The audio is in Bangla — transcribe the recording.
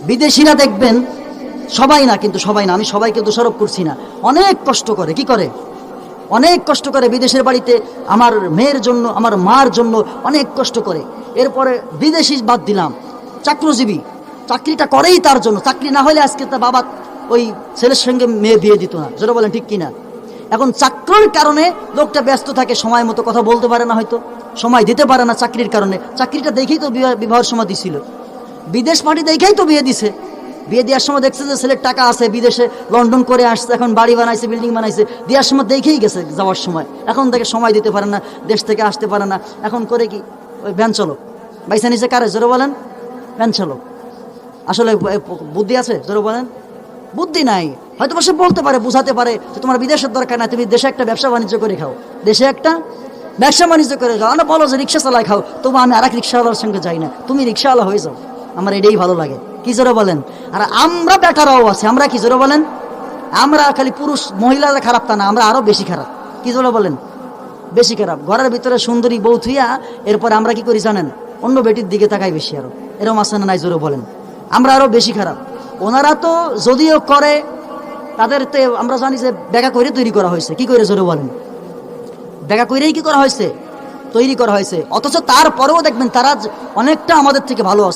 বিদেশিরা দেখবেন, সবাই না কিন্তু, সবাই না, আমি সবাইকে দোষারোপ করছি না, অনেক কষ্ট করে। কি করে? অনেক কষ্ট করে বিদেশের বাড়িতে আমার মেয়ের জন্য, আমার মার জন্য অনেক কষ্ট করে। এরপরে বিদেশি বাদ দিলাম, চাকরিজীবী, চাকরিটা করেই তার জন্য। চাকরি না হলে আজকে তার বাবা ওই ছেলের সঙ্গে মেয়ে বিয়ে দিত না। যেটা বলেন ঠিক কিনা? এখন চাকরির কারণে লোকটা ব্যস্ত থাকে, সময় মতো কথা বলতে পারে না, হয়তো সময় দিতে পারে না চাকরির কারণে। চাকরিটা দেখেই তো বিবাহের সময় দিছিল, বিদেশ পার্টি দেখেই তো বিয়ে দিছে। বিয়ে দেওয়ার সময় দেখছে যে ছেলের টাকা আছে, বিদেশে লন্ডন করে আসছে, এখন বাড়ি বানাইছে, বিল্ডিং বানাইছে, দেওয়ার সময় দেখেই গেছে যাওয়ার সময়। এখন থেকে সময় দিতে পারে না, দেশ থেকে আসতে পারে না। এখন করে কি? ওই ভ্যান চালক। বাইসা নিচে কারে? জোরে বলেন। ভ্যান চালক। আসলে বুদ্ধি আছে? জোরে বলেন। বুদ্ধি নাই। হয়তো সে বলতে পারে, বুঝাতে পারে যে তোমার বিদেশের দরকার না, তুমি দেশে একটা ব্যবসা বাণিজ্য করে খাও, দেশে একটা ব্যবসা বাণিজ্য করে খাও। আমরা বলো যে রিক্সা চালায় খাও, তবু আমি আরেক রিক্সাওয়ালার সঙ্গে যাই না, তুমি রিক্সাওয়ালা হয়ে যাও, আমার এটাই ভালো লাগে। কি জোরে বলেন? আর আমরা বেটারাও আছে, আমরা কি জোরে বলেন? আমরা খালি পুরুষ মহিলারা খারাপ তা না, আমরা আরো বেশি খারাপ। কি জোরে বলেন? বেশি খারাপ। ঘরের ভিতরে সুন্দরী বউ থুইয়া এরপরে আমরা কি করি জানেন? অন্য বেটির দিকে তাকাই বেশি। আরো এরকম আছে না নাই? জোরে বলেন। আমরা আরো বেশি খারাপ। ওনারা তো যদিও করে, তাদের তো আমরা জানি যে বেকা করে তৈরি করা হয়েছে। কি করে? জোরে বলেন। বেকা করেই কি করা হয়েছে? তৈরি করা হয়েছে। অথচ তারপরেও দেখবেন তারা অনেকটা আমাদের থেকে ভালো আছে।